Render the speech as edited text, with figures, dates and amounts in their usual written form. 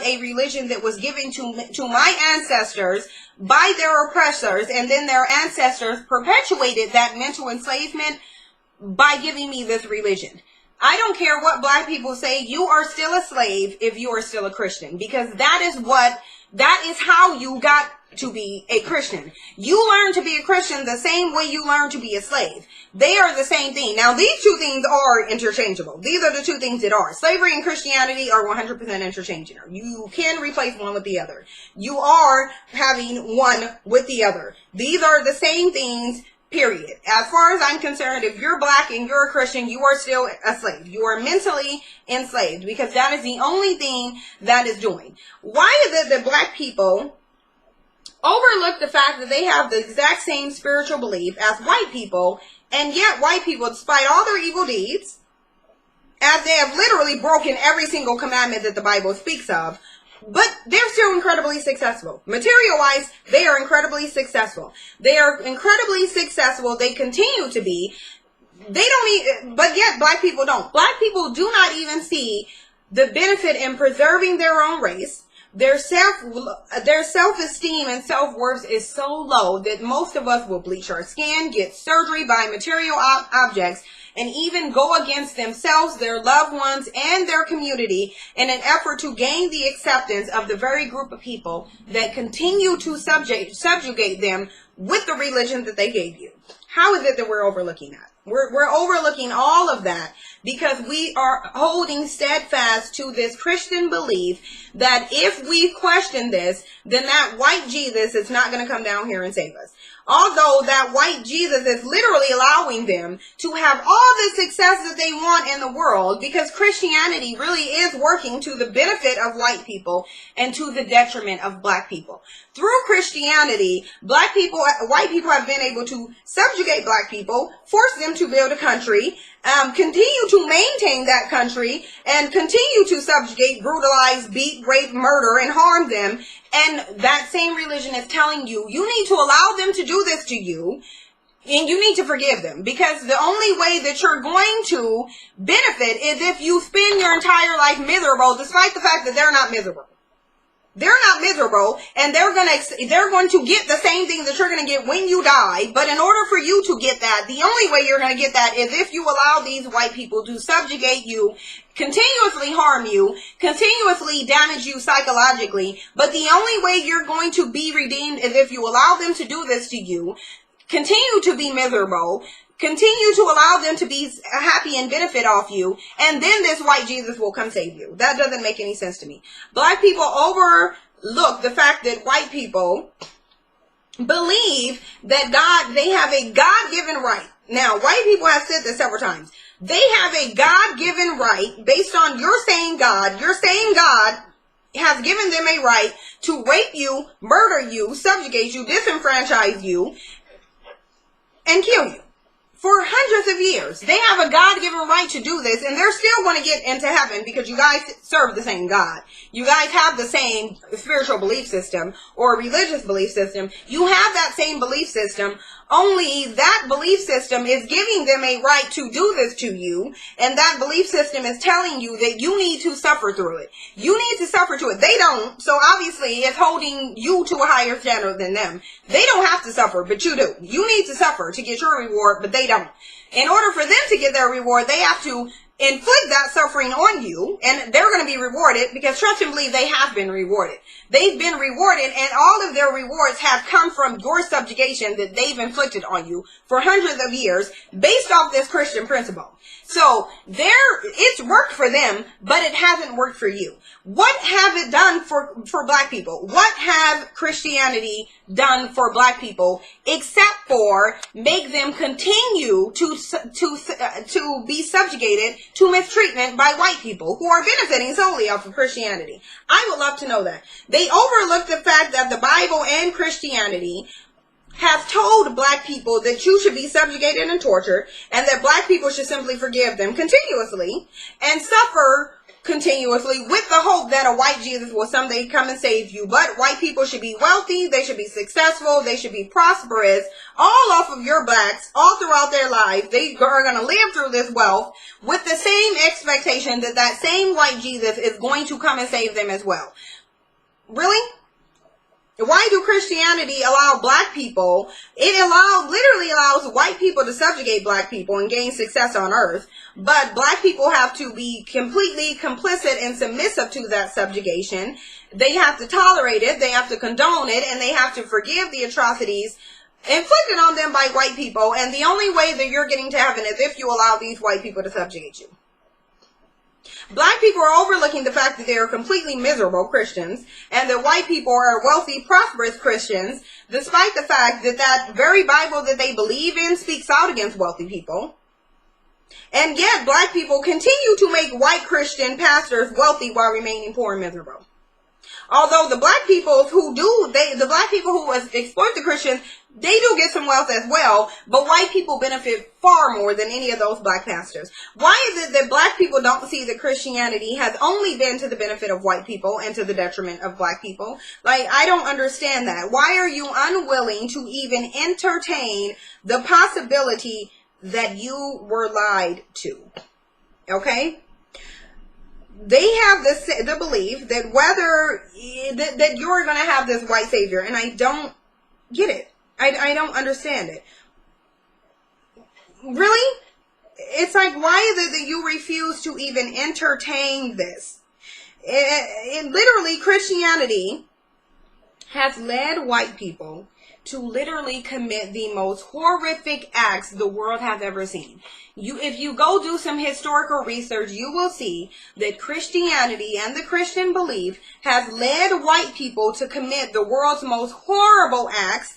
a religion that was given to my ancestors by their oppressors, and then their ancestors perpetuated that mental enslavement by giving me this religion. I don't care what black people say, you are still a slave if you are still a Christian, because that is how you got to be a Christian. You learn to be a Christian the same way you learn to be a slave. They are the same thing. Now, these two things are interchangeable. These are the two things that are. Slavery and Christianity are 100% interchangeable. You can replace one with the other. You are having one with the other. These are the same things, period. As far as I'm concerned, if you're black and you're a Christian, you are still a slave. You are mentally enslaved, because that is the only thing that is doing. Why is it that black people overlook the fact that they have the exact same spiritual belief as white people, and yet white people, despite all their evil deeds, as they have literally broken every single commandment that the Bible speaks of, but they're still incredibly successful. Material-wise, they are incredibly successful. They are incredibly successful. They continue to be. They don't but yet black people don't. Black people do not even see the benefit in preserving their own race. Their self-esteem and self-worth is so low that most of us will bleach our skin, get surgery, buy material objects, and even go against themselves, their loved ones, and their community in an effort to gain the acceptance of the very group of people that continue to subjugate them with the religion that they gave you. How is it that we're overlooking that? We're overlooking all of that because we are holding steadfast to this Christian belief that if we question this, then that white Jesus is not going to come down here and save us. Although that white Jesus is literally allowing them to have all the success that they want in the world, because Christianity really is working to the benefit of white people and to the detriment of black people. Through Christianity, white people have been able to subjugate black people, force them to build a country, continue to maintain that country, and continue to subjugate, brutalize, beat, rape, murder, and harm them. And that same religion is telling you, you need to allow them to do this to you, and you need to forgive them. Because the only way that you're going to benefit is if you spend your entire life miserable, despite the fact that they're not miserable. They're not miserable, and they're going to get the same thing that you're going to get when you die. But in order for you to get that, the only way you're going to get that is if you allow these white people to subjugate you, continuously harm you, continuously damage you psychologically. But the only way you're going to be redeemed is if you allow them to do this to you, continue to be miserable, continue to allow them to be happy and benefit off you, and then this white Jesus will come save you. That doesn't make any sense to me. Black people overlook the fact that white people believe that they have a God-given right. Now, white people have said this several times. They have a God-given right based on you're saying God has given them a right to rape you, murder you, subjugate you, disenfranchise you, and kill you. For hundreds of years, they have a God-given right to do this, and they're still going to get into heaven because you guys serve the same God. You guys have the same spiritual belief system or religious belief system. You have that same belief system, only that belief system is giving them a right to do this to you, and that belief system is telling you that you need to suffer through it. You need to suffer through it. They don't, so obviously it's holding you to a higher standard than them. They don't have to suffer, but you do. You need to suffer to get your reward, but they don't. In order for them to get their reward, they have to inflict that suffering on you, and they're going to be rewarded because trust and believe they have been rewarded. They've been rewarded, and all of their rewards have come from your subjugation that they've inflicted on you for hundreds of years based off this Christian principle. So it's worked for them, but it hasn't worked for you. What have it done for black people? What have Christianity done for black people except for make them continue to be subjugated to mistreatment by white people who are benefiting solely off of Christianity? I would love to know that. They overlook the fact that the Bible and Christianity have told black people that you should be subjugated and tortured, and that black people should simply forgive them continuously and suffer continuously with the hope that a white Jesus will someday come and save you. But white people should be wealthy, they should be successful, they should be prosperous, all off of your backs, all throughout their lives. They are going to live through this wealth with the same expectation that that same white Jesus is going to come and save them as well. Really? Why do Christianity allow black people, literally allows white people to subjugate black people and gain success on earth, but black people have to be completely complicit and submissive to that subjugation. They have to tolerate it, they have to condone it, and they have to forgive the atrocities inflicted on them by white people, and the only way that you're getting to heaven is if you allow these white people to subjugate you. Black people are overlooking the fact that they are completely miserable Christians and that white people are wealthy, prosperous Christians, despite the fact that that very Bible that they believe in speaks out against wealthy people. And yet black people continue to make white Christian pastors wealthy while remaining poor and miserable. Although the black people who exploit the Christians, they do get some wealth as well, but white people benefit far more than any of those black pastors. Why is it that black people don't see that Christianity has only been to the benefit of white people and to the detriment of black people? Like, I don't understand that. Why are you unwilling to even entertain the possibility that you were lied to? Okay? They have the belief that that you're going to have this white savior, and I don't get it. I don't understand it. Really? It's like, why is it that you refuse to even entertain this? Literally, Christianity has led white people to literally commit the most horrific acts the world has ever seen. If you go do some historical research, you will see that Christianity and the Christian belief has led white people to commit the world's most horrible acts